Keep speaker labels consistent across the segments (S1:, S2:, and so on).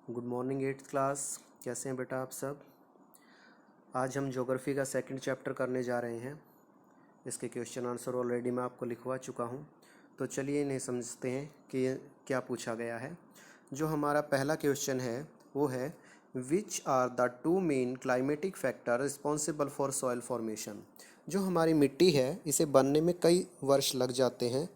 S1: Good morning eighth class. कैसे हैं बेटा आप सब। आज हम ज्योग्राफी का सेकंड चैप्टर करने जा रहे हैं। इसके क्वेश्चन आंसर ऑलरेडी मैं आपको लिखवा चुका हूं, तो चलिए इन्हें समझते हैं कि क्या पूछा गया है। जो हमारा पहला क्वेश्चन है वो है which are the two main climatic factor responsible for soil formation. जो हमारी मिट्टी है इसे बनने में कई वर्ष लग जाते हैं,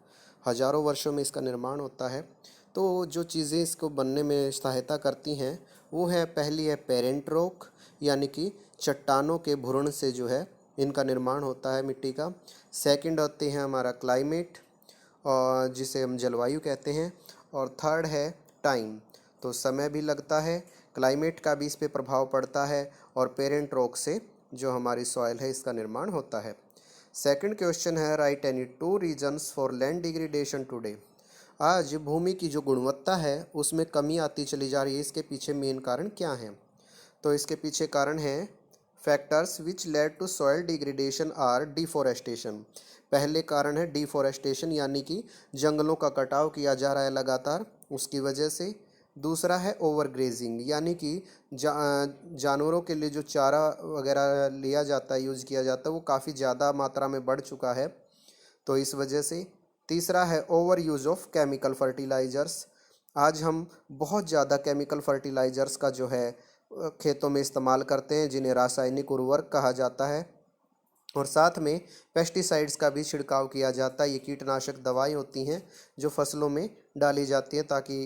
S1: हज़ारों वर्षों में इसका निर्माण होता है। तो जो चीज़ें इसको बनने में सहायता करती हैं वो है, पहली है पेरेंट रॉक, यानी कि चट्टानों के भ्रूण से जो है इनका निर्माण होता है मिट्टी का। सेकंड होते हैं हमारा क्लाइमेट, और जिसे हम जलवायु कहते हैं। और थर्ड है टाइम, तो समय भी लगता है, क्लाइमेट का भी इस पे प्रभाव पड़ता है, और पेरेंट रॉक से जो हमारी सॉइल है इसका निर्माण होता है। सेकंड क्वेश्चन है right any two reasons for land degradation today. आज भूमि की जो गुणवत्ता है उसमें कमी आती चली जा रही है, इसके पीछे मेन कारण क्या है। तो इसके पीछे कारण है factors which lead to soil degradation are deforestation. पहले कारण है डिफोरेस्टेशन, यानी कि जंगलों का कटाव किया जा रहा है लगातार, उसकी वजह से। दूसरा है ओवरग्रेजिंग, यानी कि जानवरों के लिए जो चारा वगैरह लिया जाता है, यूज़ किया जाता है, वो काफ़ी ज़्यादा मात्रा में बढ़ चुका है, तो इस वजह से। तीसरा है over use of chemical fertilisers. आज हम बहुत ज़्यादा केमिकल फर्टिलाइज़र्स का जो है खेतों में इस्तेमाल करते हैं, जिन्हें रासायनिक उर्वरक कहा जाता है। और साथ में पेस्टिसाइड्स का भी छिड़काव किया जाता है। ये कीटनाशक दवाई होती हैं जो फसलों में डाली जाती हैं ताकि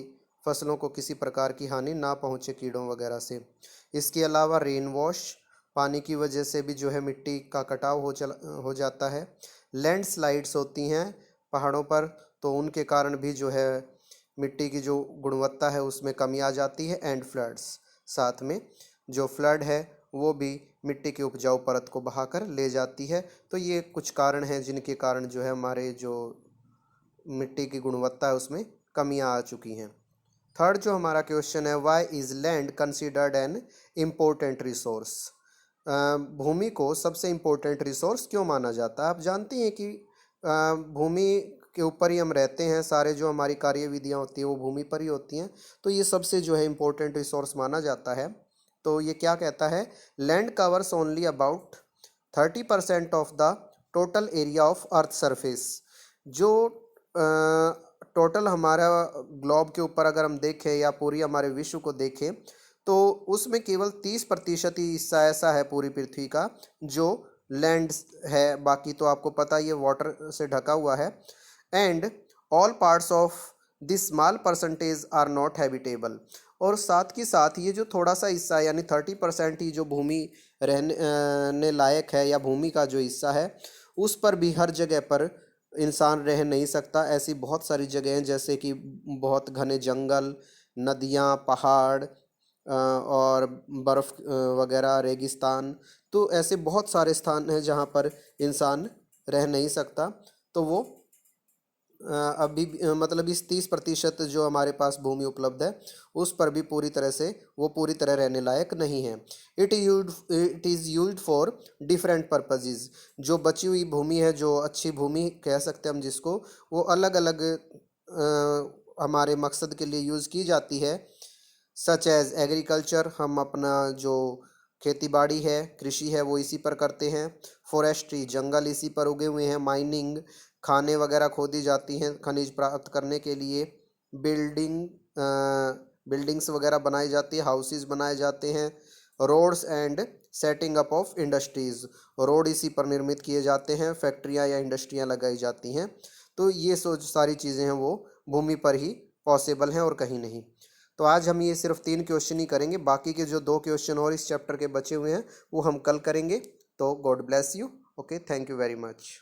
S1: फसलों को किसी प्रकार की हानि ना पहुंचे कीड़ों वगैरह से। इसके अलावा रेन वॉश, पानी की वजह से भी जो है मिट्टी का कटाव हो जाता है। लैंडस्लाइड्स होती हैं पहाड़ों पर, तो उनके कारण भी जो है मिट्टी की जो गुणवत्ता है उसमें कमी आ जाती है। एंड फ्लड्स, साथ में जो फ्लड है वो भी मिट्टी की उपजाऊ परत को बहाकर ले जाती है। तो ये कुछ कारण हैं जिनके कारण जो है हमारे जो मिट्टी की गुणवत्ता है उसमें कमियां आ चुकी हैं। थर्ड जो हमारा क्वेश्चन है, why is land considered an important resource. भूमि को सबसे इम्पोर्टेंट रिसोर्स क्यों माना जाता है। आप जानते हैं कि भूमि के ऊपर ही हम रहते हैं, सारे जो हमारी कार्यविधियाँ होती हैं वो भूमि पर ही होती हैं, तो ये सबसे जो है इम्पोर्टेंट रिसोर्स माना जाता है। तो ये क्या कहता है, land covers only about 30% of the total area of earth surface. जो टोटल हमारा ग्लोब के ऊपर अगर हम देखें या पूरी हमारे विश्व को देखें, तो उसमें केवल 30% ही हिस्सा ऐसा है पूरी पृथ्वी का जो लैंड है, बाकी तो आपको पता ही है वाटर से ढका हुआ है। And all parts of this small percentage are not habitable. और साथ के साथ ये जो थोड़ा सा हिस्सा यानी 30% ही जो भूमि रहने लायक है, या भूमि का जो हिस्सा है, उस पर भी हर जगह पर इंसान रह नहीं सकता। ऐसी बहुत सारी जगह हैं जैसे कि बहुत घने जंगल, नदियाँ, पहाड़ और बर्फ़ वगैरह, रेगिस्तान। तो ऐसे बहुत सारे स्थान हैं जहाँ पर इंसान रह नहीं सकता। तो वो अभी मतलब इस 30% जो हमारे पास भूमि उपलब्ध है उस पर भी पूरी तरह से वो पूरी तरह रहने लायक नहीं है। It is used for different purposes. जो बची हुई भूमि है, जो अच्छी भूमि कह सकते हैं हम जिसको, वो अलग अलग हमारे मकसद के लिए यूज़ की जाती है। सच एज एग्रीकल्चर, हम अपना जो खेती बाड़ी है, कृषि है, वो इसी पर करते हैं। फॉरेस्ट्री, जंगल इसी पर उगे हुए हैं। माइनिंग, खानें वगैरह खोदी जाती हैं खनिज प्राप्त करने के लिए। बिल्डिंग्स वगैरह बनाई जाती है, हाउसेस बनाए जाते हैं। Roads and setting up of industries, road इसी पर निर्मित किए जाते हैं, फैक्ट्रियाँ या इंडस्ट्रियाँ लगाई जाती हैं। तो ये सारी चीज़ें हैं वो भूमि पर ही पॉसिबल हैं और कहीं नहीं। तो आज हम ये सिर्फ 3 क्वेश्चन ही करेंगे, बाकी के जो 2 क्वेश्चन और इस चैप्टर के बचे हुए हैं वो हम कल करेंगे। तो God bless you. Okay, thank you very much.